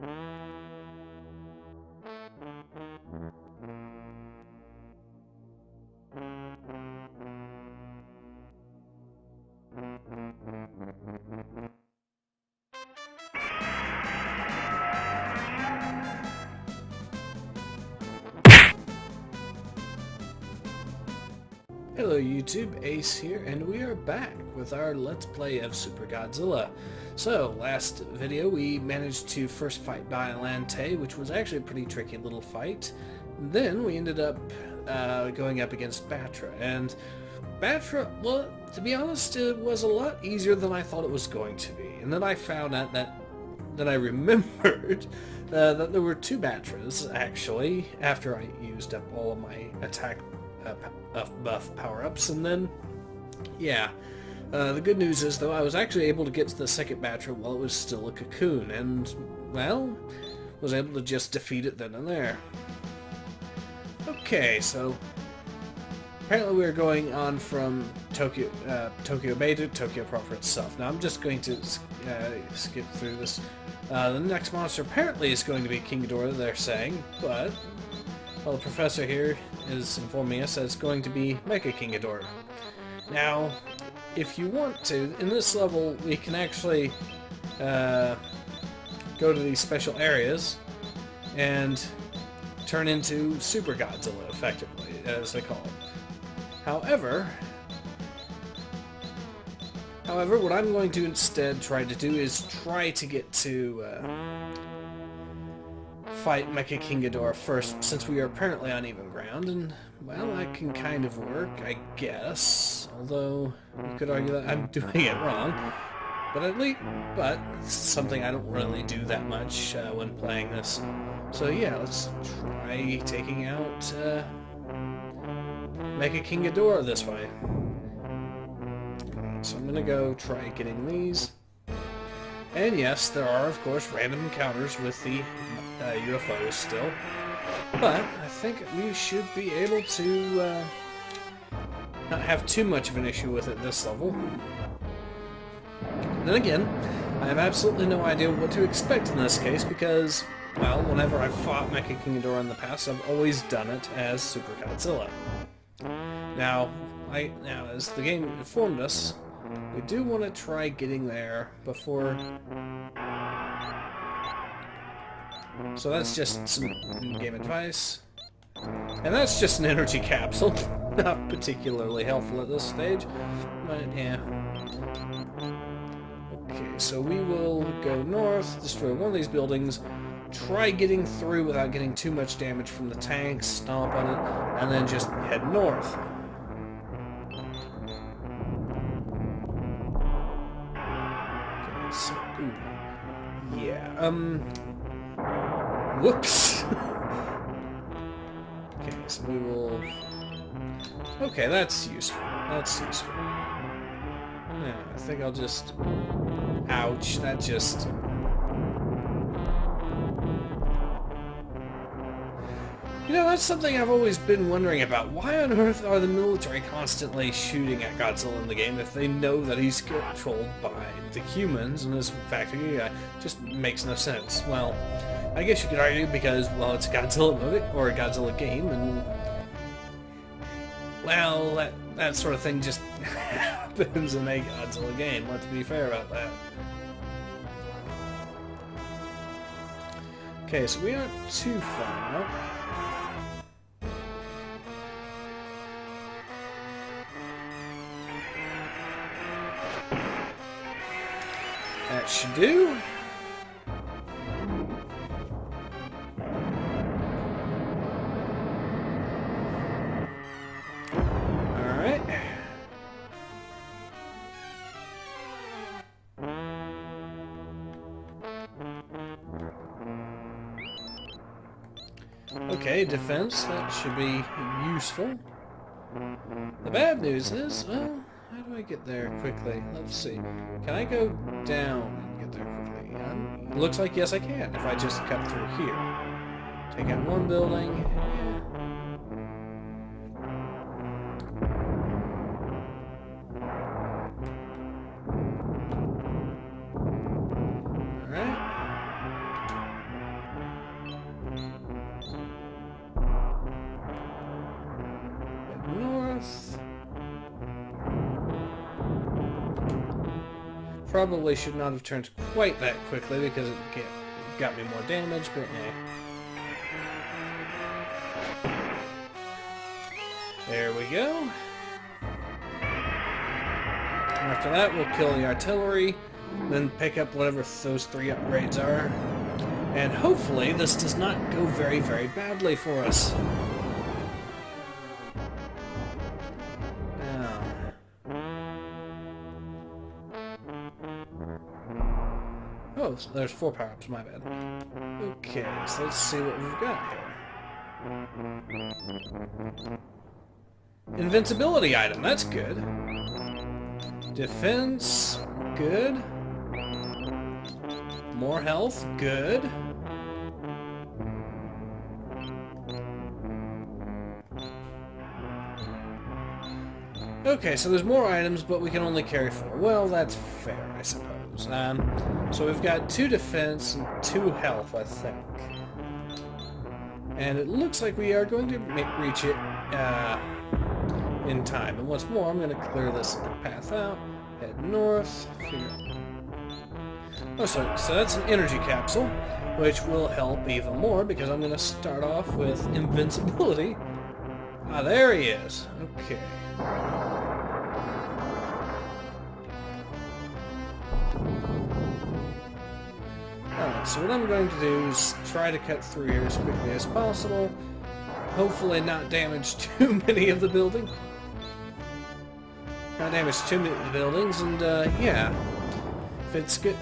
Hello YouTube, Ace here, and we are back with our Let's Play of Super Godzilla. So, last video we managed to first fight Biollante, which was actually a pretty tricky little fight. Then we ended up going up against Batra, and Batra, well, to be honest, it was a lot easier than I thought it was going to be. And then I found out that I remembered that there were two Batras, actually, after I used up all of my attack buff power-ups, and then, yeah. The good news is, though, I was actually able to get to the second Batra while it was still a cocoon, and, well, was able to just defeat it then and there. Okay, so apparently we're going on from Tokyo Bay to Tokyo proper itself. Now I'm just going to skip through this. The next monster apparently is going to be King Ghidorah, they're saying, but, well, the professor here is informing us that it's going to be Mecha King Ghidorah. Now, if you want to, in this level, we can actually go to these special areas and turn into Super Godzilla, effectively, as they call it. However, what I'm going to instead try to do is try to get to fight Mecha King Ghidorah first, since we are apparently on even ground, and, well, that can kind of work, I guess. Although, you could argue that I'm doing it wrong. But it's something I don't really do that much when playing this. So yeah, let's try taking out Mecha King Ghidorah this way. So I'm gonna go try getting these. And yes, there are, of course, random encounters with the UFOs still. But I think we should be able to not have too much of an issue with it this level. Then again, I have absolutely no idea what to expect in this case because, well, whenever I've fought Mecha King Ghidorah in the past, I've always done it as Super Godzilla. Now, as the game informed us, we do want to try getting there before. So that's just some in-game advice. And that's just an energy capsule. Not particularly helpful at this stage, but yeah. Okay, so we will go north, destroy one of these buildings, try getting through without getting too much damage from the tanks, stomp on it, and then just head north. Okay, so, ooh. Yeah, whoops! Okay, so we will... Okay, that's useful. That's useful. Yeah, I think I'll just... Ouch, that just... You know, that's something I've always been wondering about. Why on earth are the military constantly shooting at Godzilla in the game if they know that he's controlled by the humans and this factory? Just makes no sense. Well, I guess you could argue because, well, it's a Godzilla movie, or a Godzilla game, and... Well, that sort of thing just happens in a Godzilla game, let's be fair about that. Okay, so we aren't too far out. That should do. Alright. Okay, defense, that should be useful. The bad news is, well, how do I get there quickly? Let's see. Can I go down and get there quickly? Looks like yes I can, if I just cut through here. Take out one building. Alright. Probably should not have turned quite that quickly because it got me more damage, but there we go. After that, we'll kill the artillery, then pick up whatever those 3 upgrades are. And hopefully this does not go very, very badly for us. Oh, so there's 4 power-ups, my bad. Okay, so let's see what we've got here. Invincibility item, that's good. Defense, good. More health, good. Okay, so there's more items, but we can only carry 4. Well, that's fair, I suppose. So we've got 2 defense and 2 health, I think. And it looks like we are going to reach it in time. And once more, I'm going to clear this path out, head north, Oh, sorry, so that's an energy capsule, which will help even more because I'm going to start off with invincibility. Ah, there he is. Okay. Alright, so what I'm going to do is try to cut through here as quickly as possible. Hopefully not damage too many of the buildings. Not damage too many of the buildings, and yeah. If it's good...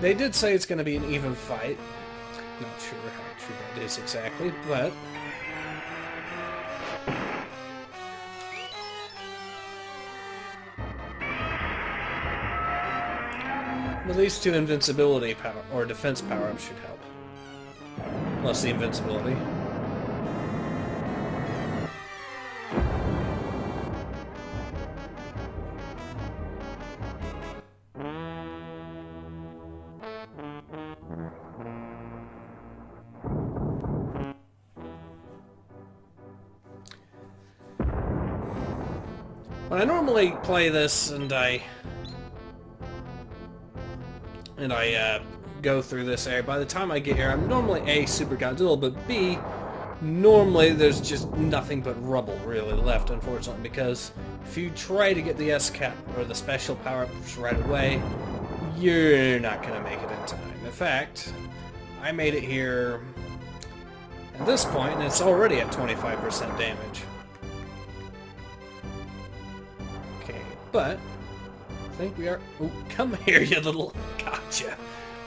They did say it's going to be an even fight. Not sure how true that is exactly, but... At least 2 invincibility power or defense power-ups should help. Plus the invincibility. When I normally play this and I go through this area, by the time I get here, I'm normally A, Super Godzilla, but B, normally there's just nothing but rubble really left, unfortunately, because if you try to get the S-Cap or the special power-ups right away, you're not going to make it in time. In fact, I made it here at this point, and it's already at 25% damage. Okay, but I think we are... Oh, come here, you little... Gotcha.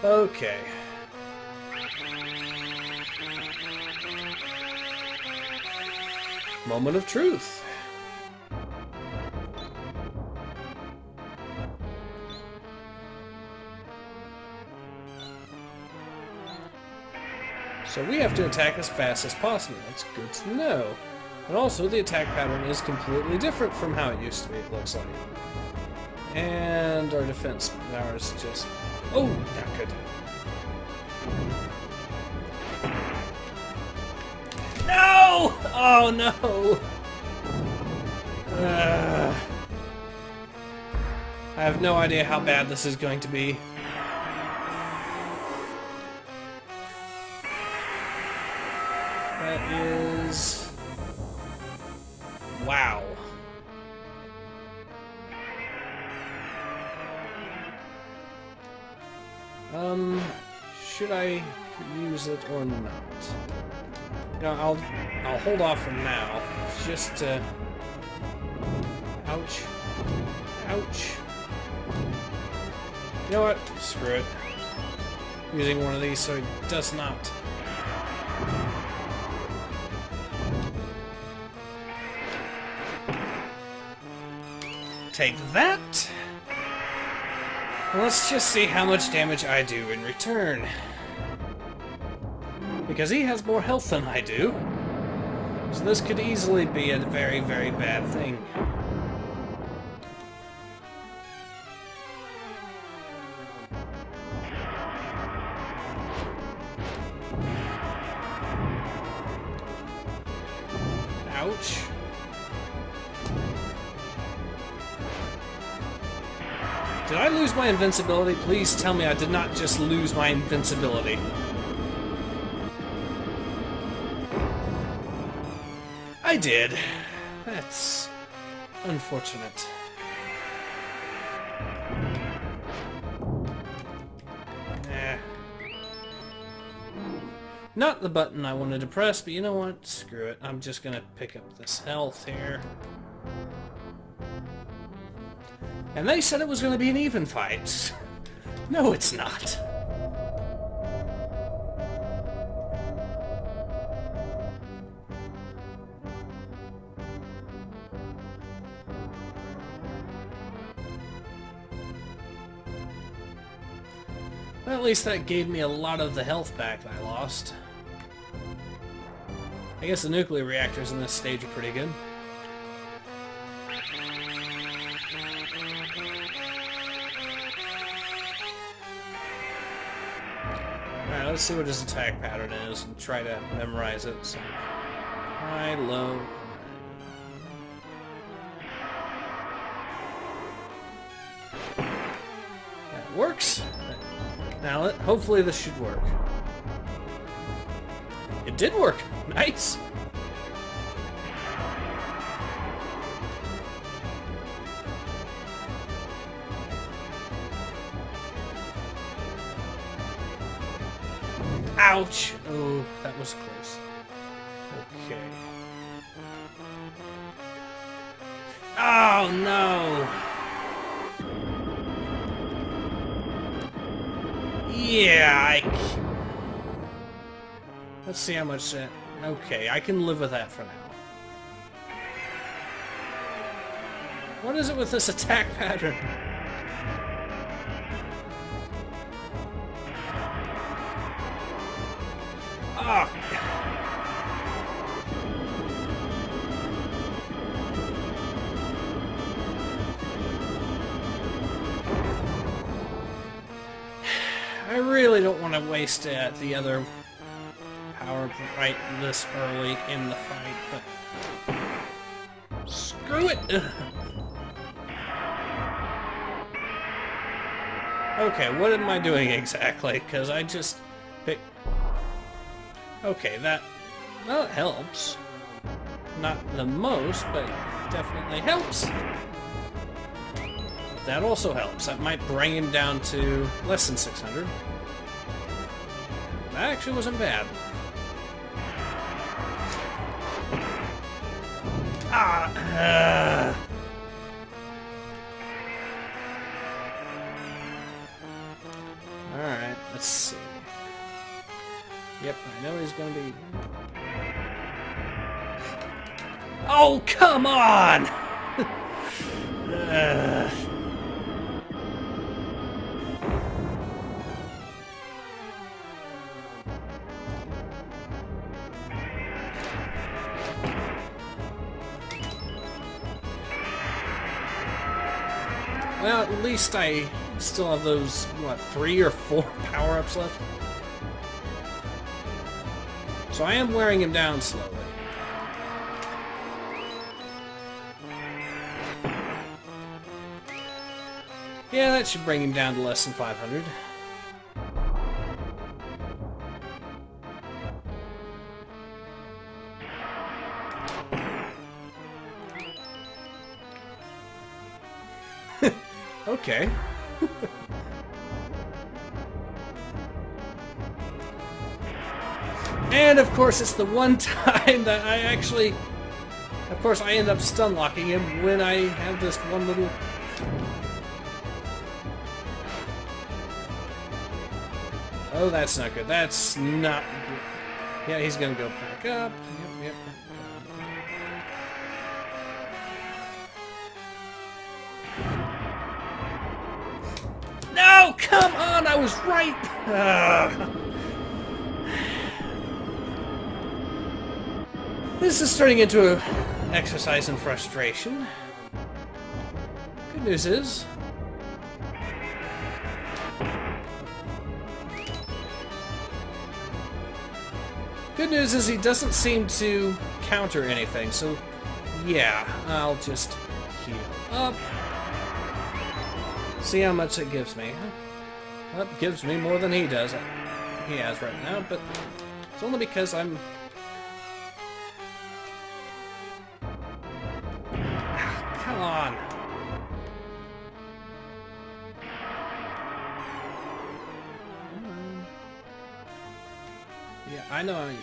Okay. Moment of truth. So we have to attack as fast as possible. That's good to know. And also, the attack pattern is completely different from how it used to be, it looks like. And our defense power is just... Oh, not good. No! Oh, no! I have no idea how bad this is going to be. That is... Wow. Should I use it or not? You know, I'll hold off for now, just to... Ouch. Ouch. You know what? Screw it. Using one of these so it does not... Take that! Let's just see how much damage I do in return. Because he has more health than I do. So this could easily be a very, very bad thing. Ouch. Did I lose my invincibility? Please tell me I did not just lose my invincibility. I did. That's unfortunate. Not the button I wanted to press, but you know what? Screw it. I'm just gonna pick up this health here. And they said it was gonna be an even fight. No, it's not. Well, at least that gave me a lot of the health back that I lost. I guess the nuclear reactors in this stage are pretty good. Alright, let's see what his attack pattern is and try to memorize it. So, high, low. That works. Now, hopefully this should work. It did work! Nice! Ouch! Oh, that was close. Okay. Oh, no! Yeah, let's see how much that... Okay, I can live with that for now. What is it with this attack pattern? Ah! I really don't want to waste the other power right this early in the fight, but screw it! Okay, what am I doing exactly? Because I just picked... Okay, that... Well, it helps. Not the most, but definitely helps. That also helps. That might bring him down to less than 600. That actually wasn't bad. Alright, let's see. Yep, I know he's gonna be... Oh, come on! Well, at least I still have those, what, 3 or 4 power-ups left? So I am wearing him down slowly. Yeah, that should bring him down to less than 500. Okay. And of course it's the one time that I actually... Of course I end up stun locking him when I have this one little... Oh, that's not good. That's not good. Yeah, he's gonna go back up. Yep. No, come on! I was right! This is turning into an exercise in frustration. Good news is... Good news is he doesn't seem to counter anything, so yeah, I'll just heal up. See how much it gives me. Well, it gives me more than he does. He has right now, but it's only because I'm... Come on. Yeah, I know how you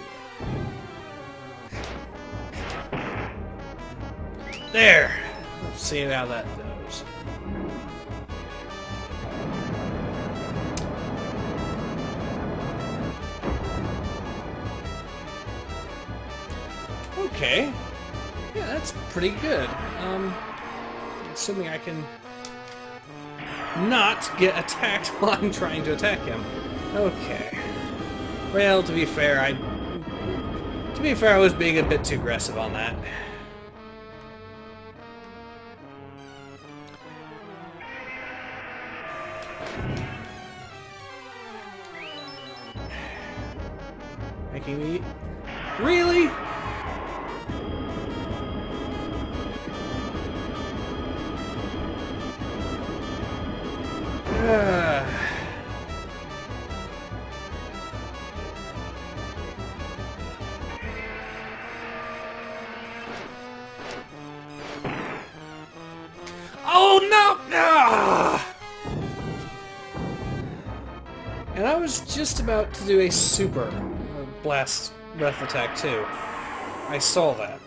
are. There! Let's see how that goes. Okay. Yeah, that's pretty good. Assuming I can not get attacked while I'm trying to attack him. Okay. Well, to be fair, I was being a bit too aggressive on that. Making me... Really? Oh no! Ah! And I was just about to do a super blast breath attack too. I saw that.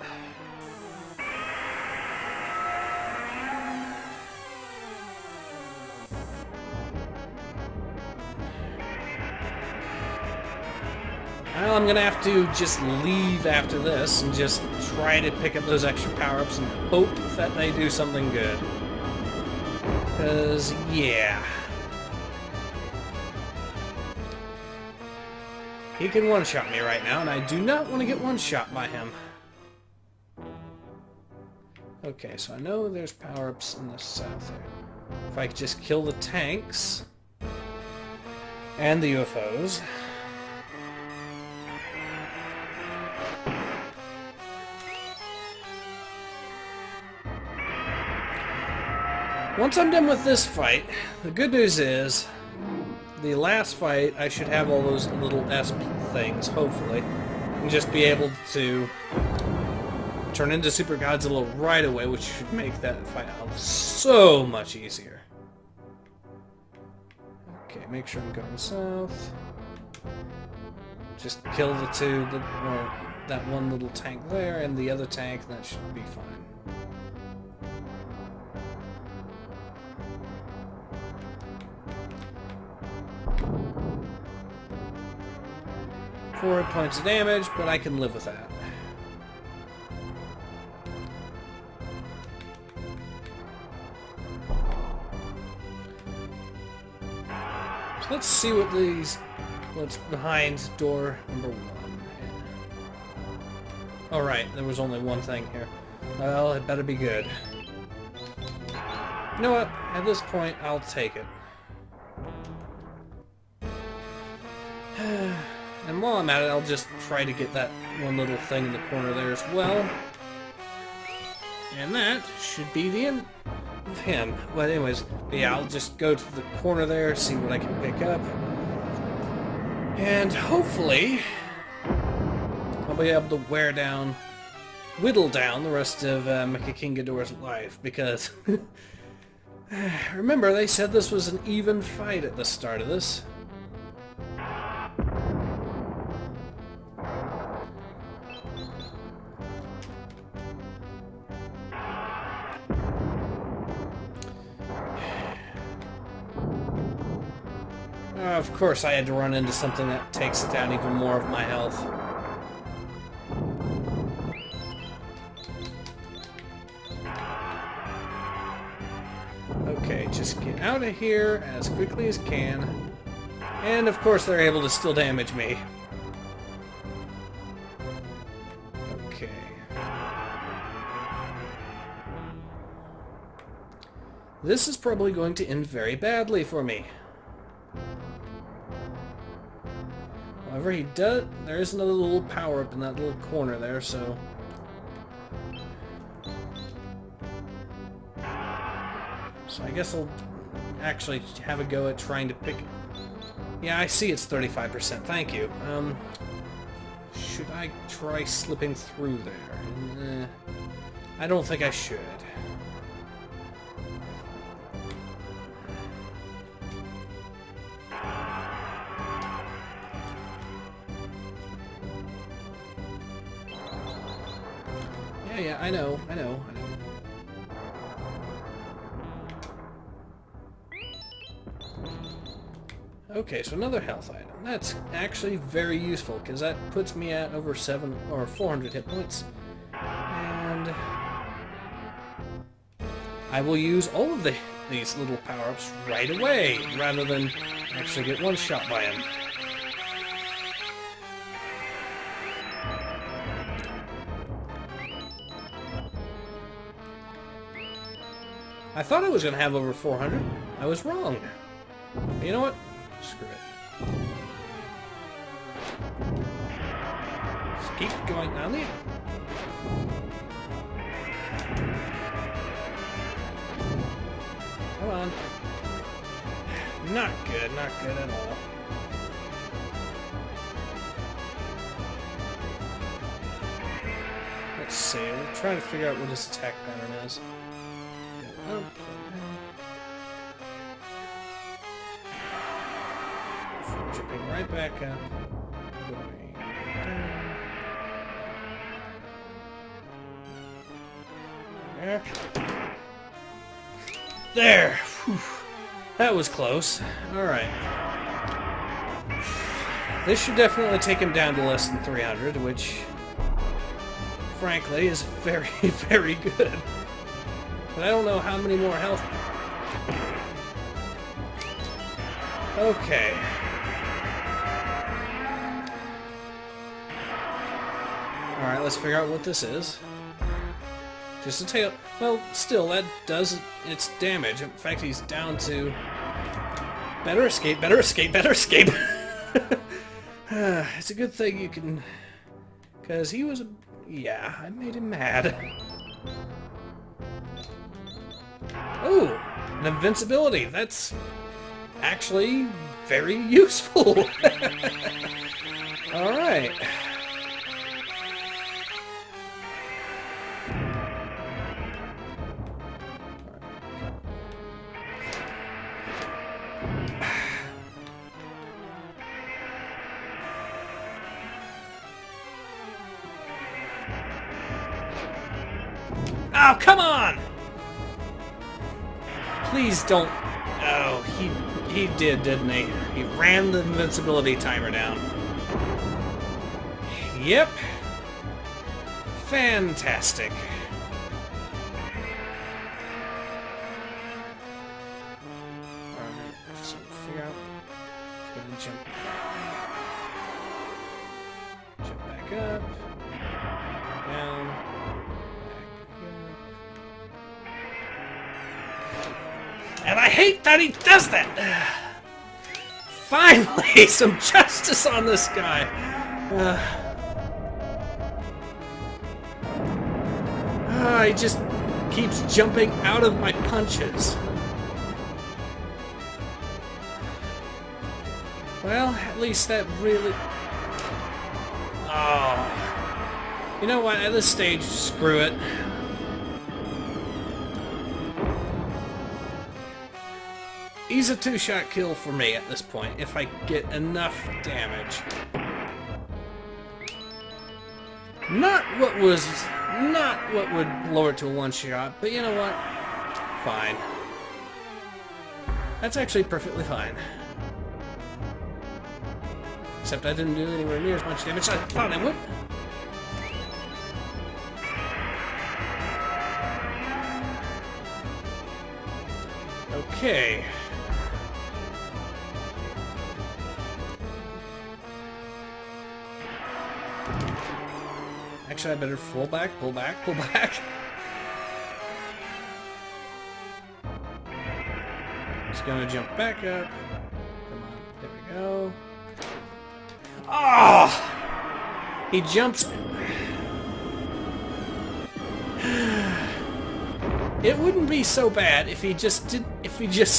Well, I'm gonna have to just leave after this and just try to pick up those extra power-ups and hope that they do something good. Because, yeah. He can one-shot me right now, and I do not want to get one-shot by him. Okay, so I know there's power-ups in the south here. If I could just kill the tanks and the UFOs. Once I'm done with this fight, the good news is, the last fight, I should have all those little S things, hopefully, and just be able to turn into Super Godzilla right away, which should make that fight out so much easier. Okay, make sure I'm going south. Just kill the two, or that one little tank there, and the other tank, and that should be fine. 4 points of damage, but I can live with that. So let's see what's behind door number 1. Alright, there was only one thing here. Well, it better be good. You know what? At this point, I'll take it. And while I'm at it, I'll just try to get that one little thing in the corner there as well. And that should be the end of him. Well, anyways, yeah, I'll just go to the corner there, see what I can pick up. And hopefully, I'll be able to whittle down the rest of Mecha King Ghidorah's life, because remember, they said this was an even fight at the start of this. Of course, I had to run into something that takes down even more of my health. Okay, just get out of here as quickly as can. And of course, they're able to still damage me. Okay. This is probably going to end very badly for me. However, there is another little power-up in that little corner there, so... So I guess I'll actually have a go at trying to pick... Yeah, I see it's 35%. Thank you. Should I try slipping through there? I don't think I should. Yeah, I know. Okay, so another health item. That's actually very useful, because that puts me at over 400 hit points. And I will use all of these little power-ups right away, rather than actually get one shot by him. I thought I was going to have over 400. I was wrong. But you know what? Screw it. Just keep going on the... Come on. Not good at all. Let's see, we're trying to figure out what his attack pattern is. Go up, down. Jumping right back up. Going down. There. There! Whew. That was close. Alright. This should definitely take him down to less than 300, which, frankly, is very, very good. But I don't know how many more health... Okay. Alright, let's figure out what this is. Just a tail... Well, still, that does its damage. In fact, he's down to... Better escape, better escape, better escape! It's a good thing you can... Because he was a... Yeah, I made him mad. Oh! An invincibility! That's... actually very useful! Alright. Oh, come on! Please don't... Oh, he did, didn't he? He ran the invincibility timer down. Yep. Fantastic. Alright, so figure out... Gonna jump back up. Down. And I hate that he does that! Finally, some justice on this guy! He just keeps jumping out of my punches. Well, at least that really... Oh. You know what, at this stage, screw it. He's a two-shot kill for me at this point, if I get enough damage. Not what would lower it to a one-shot, but you know what? Fine. That's actually perfectly fine. Except I didn't do anywhere near as much damage as I thought I would. Okay. Actually, I better pull back. Just gonna jump back up. Come on, there we go. Oh! He jumps. It wouldn't be so bad if he just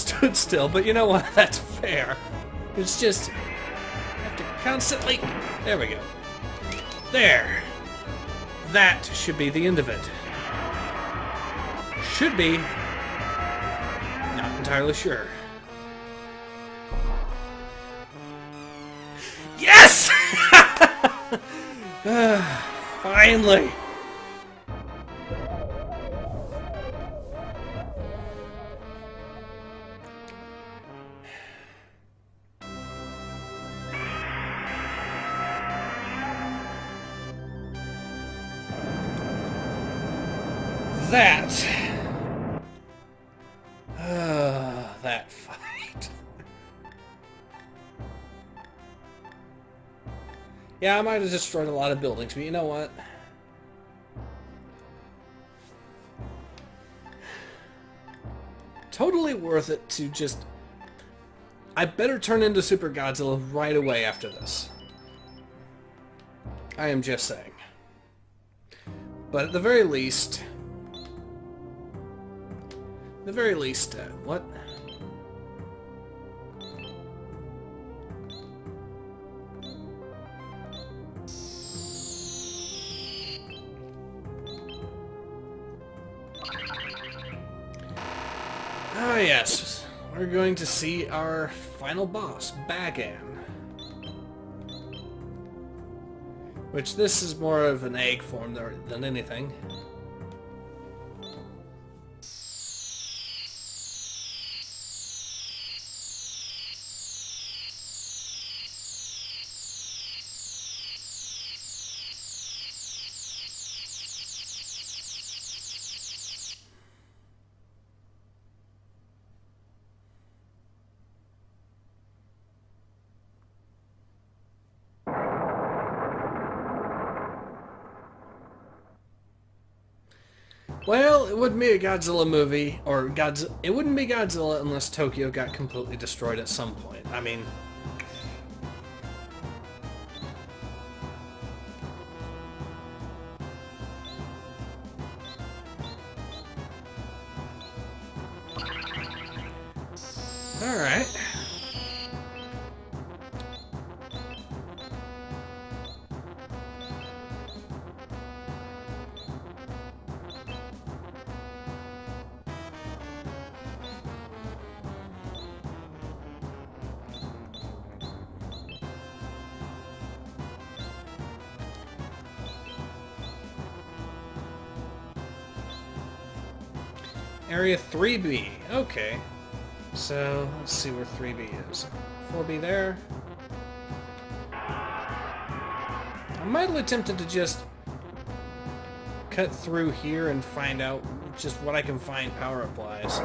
stood still, but you know what? That's fair. It's just I have to constantly. There we go. There. That should be the end of it. Should be. Not entirely sure. Yes! Finally. That fight. Yeah, I might have destroyed a lot of buildings, but you know what? Totally worth it to just... I better turn into Super Godzilla right away after this. I am just saying. But at the very least... what? Ah, yes. We're going to see our final boss, Bagan. Which this is more of an egg form than anything. Well, it wouldn't be a Godzilla movie, or it wouldn't be Godzilla unless Tokyo got completely destroyed at some point. I mean... Alright. Area 3B. Okay. So, let's see where 3B is. 4B there. I might have attempted to just cut through here and find out just what I can find power-up wise.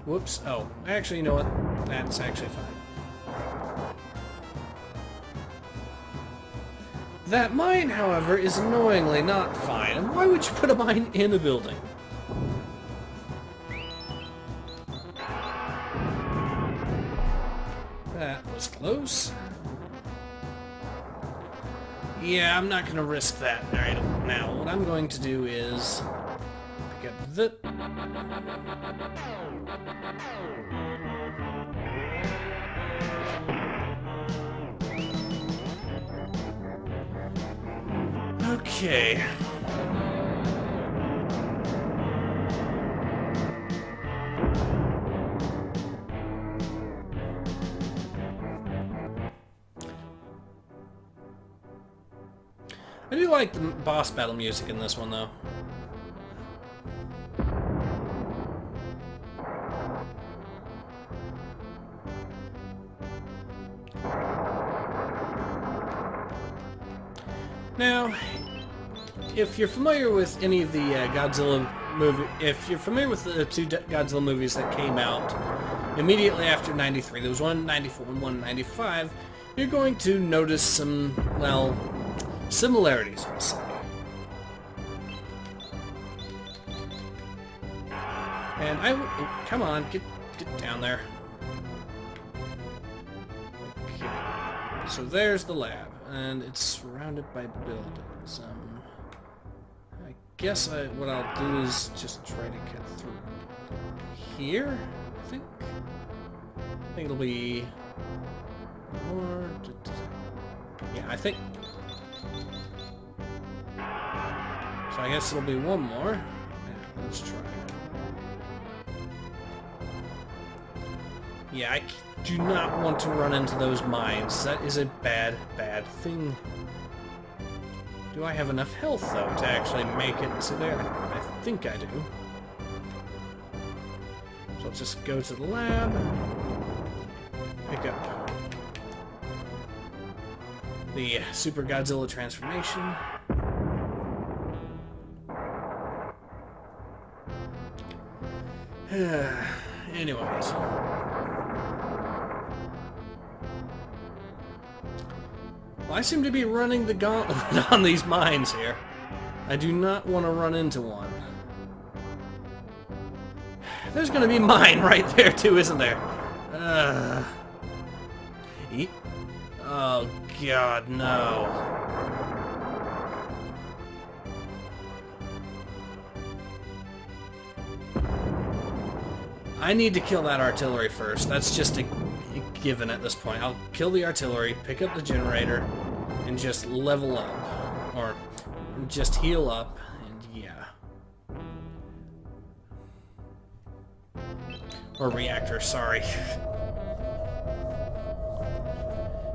Whoops. Oh, actually, you know what? That's actually fine. That mine, however, is annoyingly not fine. And why would you put a mine in a building? That was close. Yeah, I'm not going to risk that right now. What I'm going to do is pick up the... Okay. I do like the boss battle music in this one, though. Now, if you're familiar with any of the Godzilla movie, if you're familiar with the two Godzilla movies that came out immediately after '93, there was one in '94 and one in '95, you're going to notice some, well, similarities, I'll say. And oh, come on, get down there. Okay. So there's the lab, and it's surrounded by buildings. guess what I'll do is just try to cut through here, I think. I think it'll be more... Yeah, I think... So I guess it'll be one more. Yeah, let's try it. Yeah, I do not want to run into those mines. That is a bad, bad thing. Do I have enough health, though, to actually make it to there? I think I do. So let's just go to the lab. Pick up the Super Godzilla transformation. Anyways. Well, I seem to be running the gauntlet on these mines here. I do not want to run into one. There's gonna be mine right there too, isn't there? Oh god, no. I need to kill that artillery first. That's just a given at this point. I'll kill the artillery, pick up the generator, and just level up. Or just heal up, and yeah. Or reactor, sorry.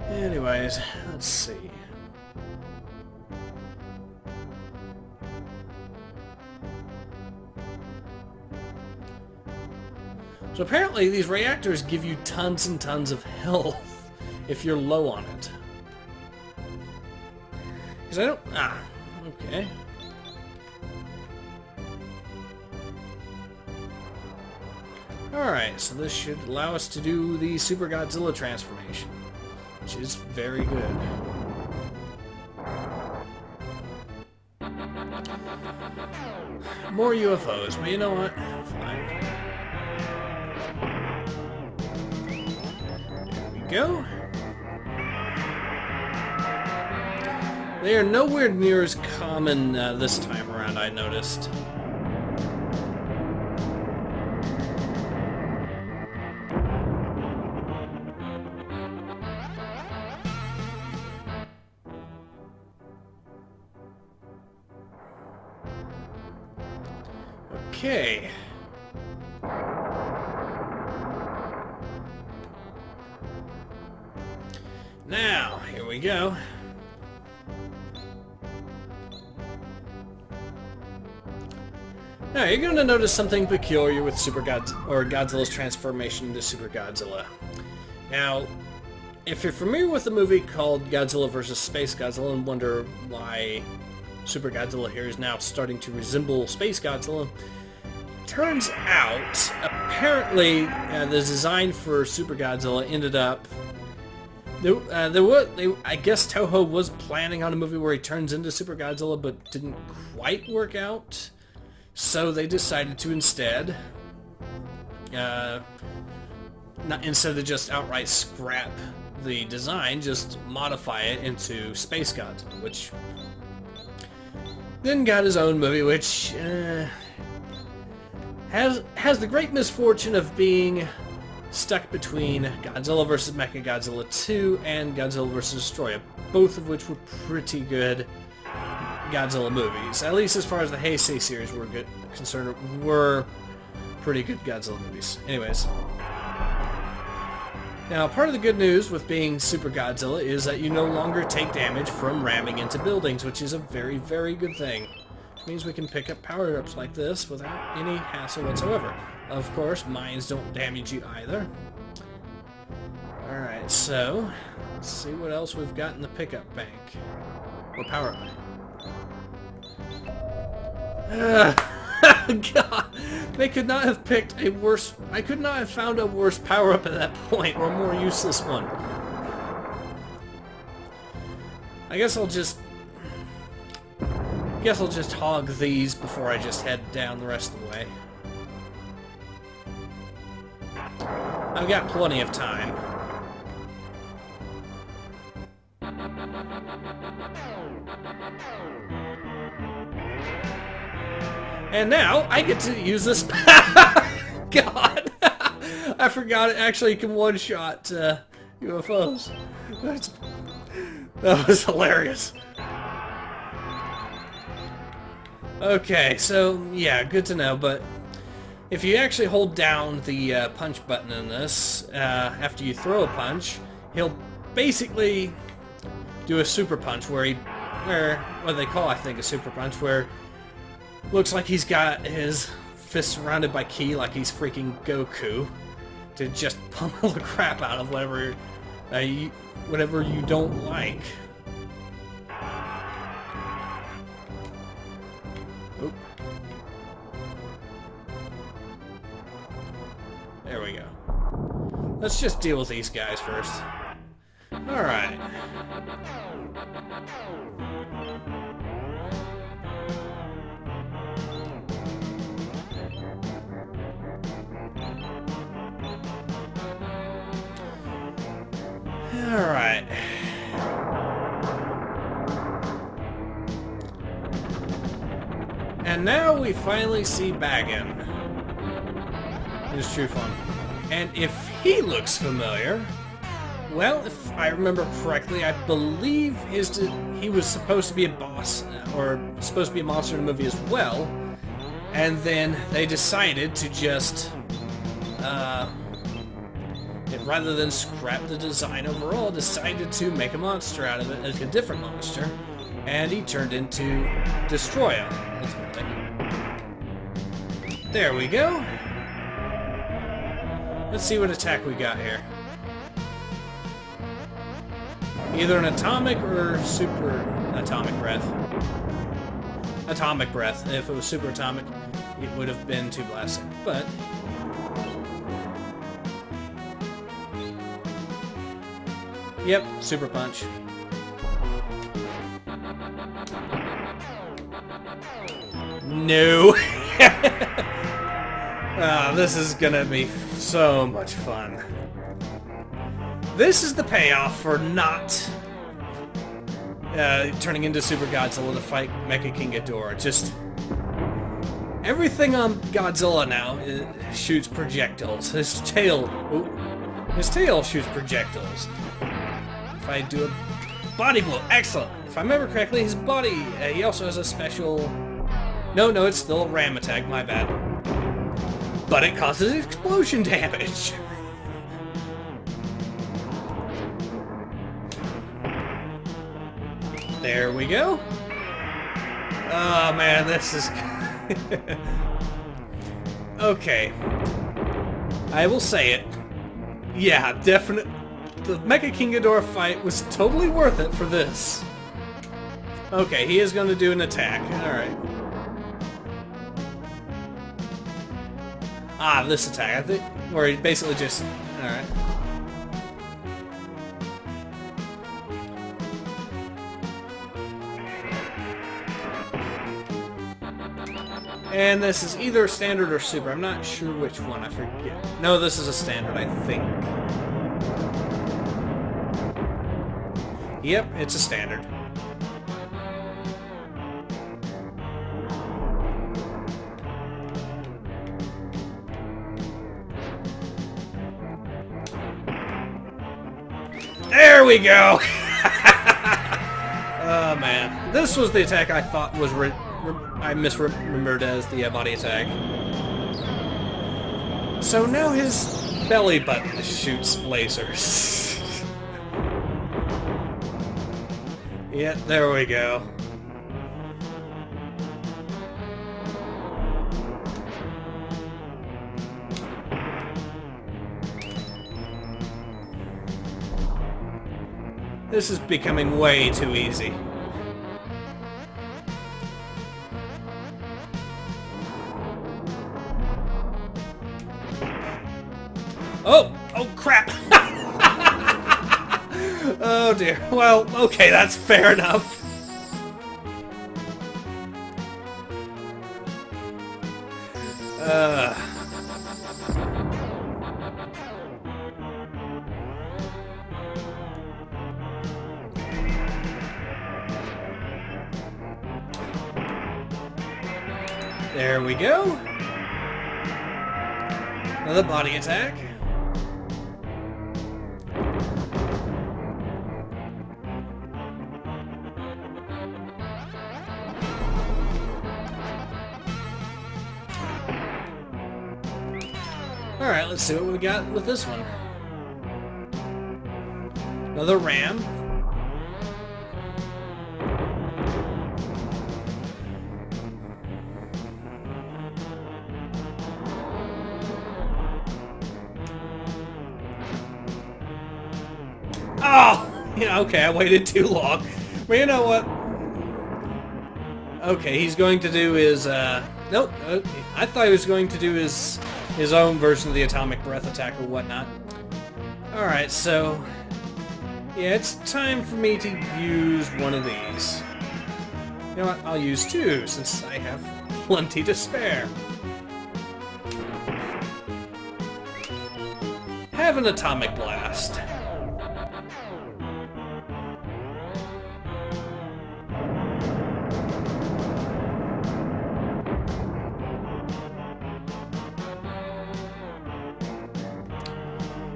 Anyways, let's see. So apparently these reactors give you tons and tons of health if you're low on it. Because I don't... okay. Alright, so this should allow us to do the Super Godzilla transformation, which is very good. More UFOs, but you know what? Fine. Go. They are nowhere near as common this time around, I noticed. Okay. Now, here we go. Now, you're going to notice something peculiar with Godzilla's transformation into Super Godzilla. Now, if you're familiar with the movie called Godzilla vs. Space Godzilla and wonder why Super Godzilla here is now starting to resemble Space Godzilla, turns out, apparently, the design for Super Godzilla ended up... I guess Toho was planning on a movie where he turns into Super Godzilla, but didn't quite work out. So they decided to instead, instead of just outright scrap the design, just modify it into Space Godzilla, which then got his own movie, which has the great misfortune of being stuck between Godzilla vs. Mechagodzilla 2 and Godzilla vs. Destroyer, both of which were pretty good Godzilla movies. At least as far as the Heisei series were pretty good Godzilla movies. Anyways. Now, part of the good news with being Super Godzilla is that you no longer take damage from ramming into buildings, which is a very, very good thing. Which means we can pick up power-ups like this without any hassle whatsoever. Of course, mines don't damage you either. Alright, so let's see what else we've got in the pickup bank. Or power bank. God, they could not have picked a worse... I could not have found a worse power-up at that point, or a more useless one. I guess I'll just hog these before I just head down the rest of the way. I've got plenty of time. And now I get to use this. God, I forgot it actually can one-shot UFOs. That was hilarious. Okay, so yeah, good to know. But if you actually hold down the punch button in this after you throw a punch, he'll basically do a super punch where what they call, I think, a super punch, where looks like he's got his fist surrounded by ki like he's freaking Goku to just pummel the crap out of whatever you don't like. Oop. There we go. Let's just deal with these guys first. Alright. Alright. And now we finally see Baggin, his true form. And if he looks familiar, well, if I remember correctly, I believe he was supposed to be a boss, or supposed to be a monster in the movie as well, and then they decided to just, rather than scrap the design overall, decided to make a monster out of it, like a different monster, and he turned into Destroyer, ultimately. There we go. Let's see what attack we got here. Either an atomic or super atomic breath. Atomic breath. If it was super atomic, it would have been too blasting. But yep, super punch. No. This is gonna be so much fun. This is the payoff for not turning into Super Godzilla to fight Mecha King Ghidorah. Just everything on Godzilla now shoots projectiles. His tail shoots projectiles. If I do a body blow, excellent. If I remember correctly, his body, he also has a special... No, it's still a ram attack, my bad. But it causes explosion damage. There we go. Oh man, this is... Okay. I will say it. Yeah, definitely. The Mecha King Ghidorah fight was totally worth it for this. Okay, he is going to do an attack. Alright. This attack, I think, where he basically just... Alright. And this is either standard or super. I'm not sure which one, I forget. No, this is a standard, I think. Yep, it's a standard. There we go! Oh man. This was the attack I thought was I misremembered as the body attack. So now his belly button shoots lasers. Yeah, there we go. This is becoming way too easy. Oh crap! Oh dear. Well, okay, that's fair enough. There we go. Another body attack. Alright, let's see what we got with this one. Another ram. Oh! Yeah, okay, I waited too long. But you know what? Okay, he's going to do his, nope. I thought he was going to do his own version of the atomic breath attack or whatnot. Alright, so... yeah, it's time for me to use one of these. You know what? I'll use two, since I have plenty to spare. Have an atomic blast.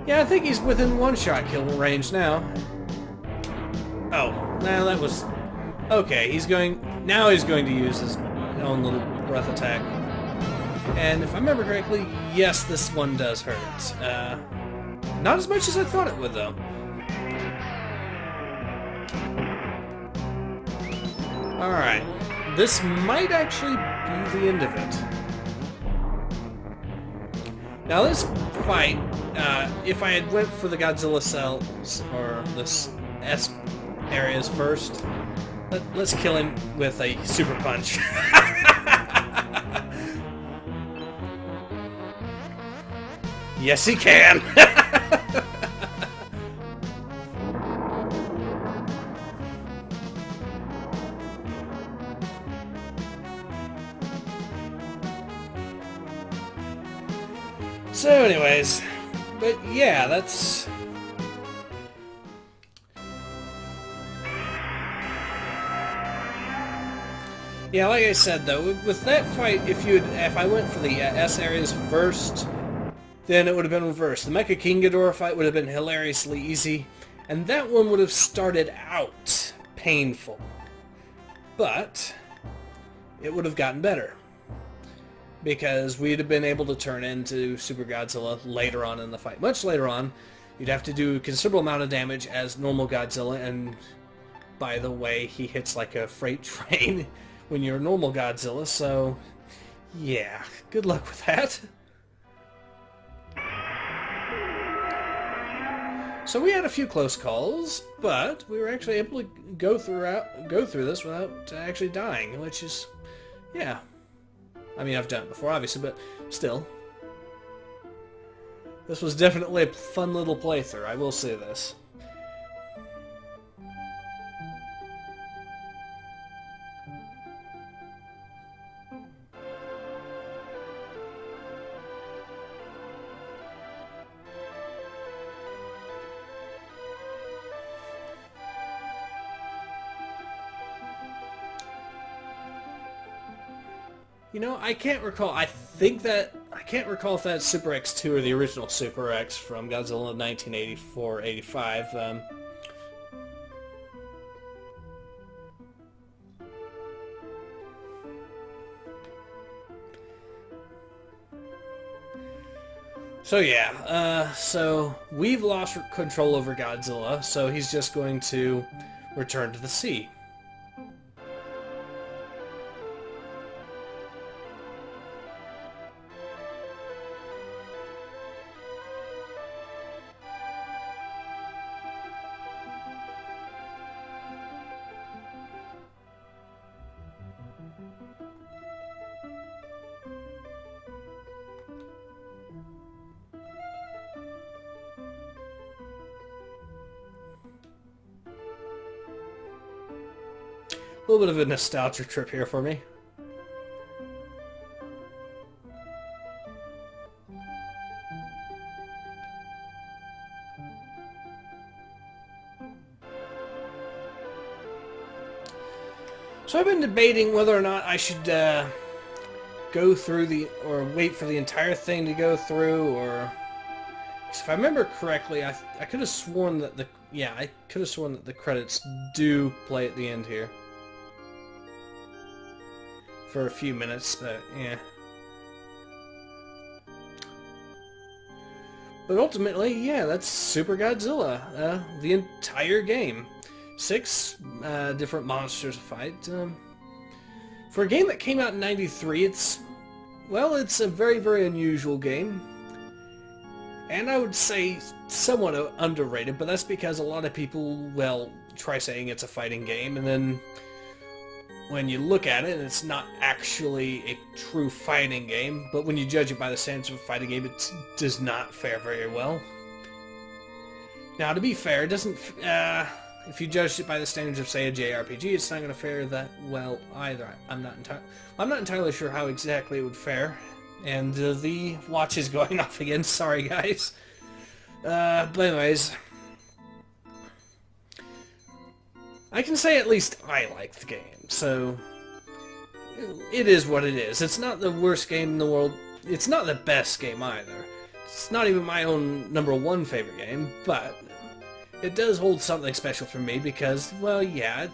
Yeah, I think he's within one-shot kill range now. Oh, now that was... okay, he's going... now he's going to use his own little breath attack. And if I remember correctly, yes, this one does hurt. Not as much as I thought it would, though. Alright. This might actually be the end of it. Now this fight, if I had went for the Godzilla cells, or this S areas first, let's kill him with a super punch. Yes, he can! So anyways, but yeah, that's... yeah, like I said though, with that fight, if I went for the S areas first, then it would have been reversed. The Mecha King Ghidorah fight would have been hilariously easy, and that one would have started out painful. But it would have gotten better, because we'd have been able to turn into Super Godzilla later on in the fight. Much later on, you'd have to do a considerable amount of damage as normal Godzilla, and by the way, he hits like a freight train when you're normal Godzilla, so yeah, good luck with that. So we had a few close calls, but we were actually able to go through this without actually dying, which is, yeah. I mean, I've done it before, obviously, but still. This was definitely a fun little playthrough, I will say this. You know, I can't recall. I can't recall if that's Super X2 or the original Super X from Godzilla 1984-85. So yeah, so we've lost control over Godzilla, so he's just going to return to the sea. A little bit of a nostalgia trip here for me. So I've been debating whether or not I should go through or wait for the entire thing to go through, or... If I remember correctly, I could have sworn that I could have sworn that the credits do play at the end here. For a few minutes, but yeah. But ultimately, yeah, that's Super Godzilla. The entire game. 6 different monsters to fight. For a game that came out in '93, it's a very, very unusual game. And I would say somewhat underrated, but that's because a lot of people, well, try saying it's a fighting game, and then when you look at it, it's not actually a true fighting game, but when you judge it by the standards of a fighting game, it does not fare very well. Now, to be fair, it doesn't... if you judged it by the standards of, say, a JRPG, it's not going to fare that well either. I'm not entirely sure how exactly it would fare. And the watch is going off again. Sorry, guys. But anyways, I can say at least I like the game. So it is what it is. It's not the worst game in the world. It's not the best game either. It's not even my own #1 favorite game, but it does hold something special for me because, well, yeah,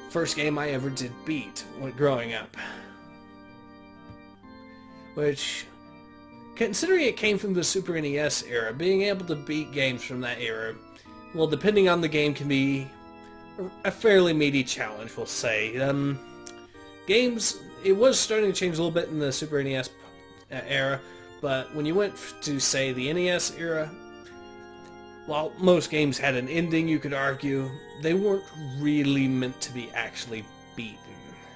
first game I ever did beat when growing up. Which, considering it came from the Super NES era, being able to beat games from that era, well, depending on the game, can be a fairly meaty challenge, we'll say. Games, it was starting to change a little bit in the Super NES era, but when you went to, say, the NES era, while most games had an ending, you could argue, they weren't really meant to be actually beaten.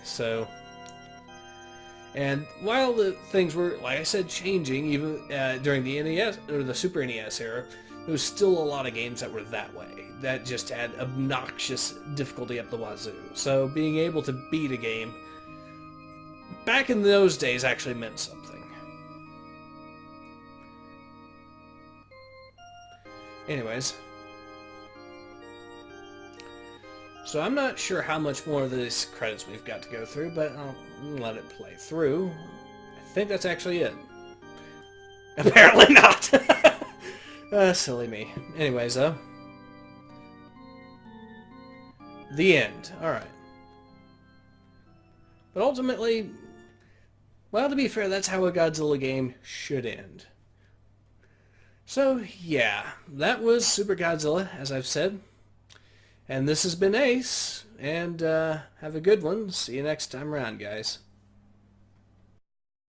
So... And while the things were, like I said, changing even during the NES or the Super NES era, there was still a lot of games that were that way. That just had obnoxious difficulty up the wazoo. So being able to beat a game back in those days actually meant something. Anyways. So I'm not sure how much more of these credits we've got to go through, but I'll let it play through. I think that's actually it. Apparently not! Silly me. Anyways, though. The end. Alright. But ultimately, well, to be fair, that's how a Godzilla game should end. So, yeah. That was Super Godzilla, as I've said. And this has been Ace, and have a good one. See you next time around, guys.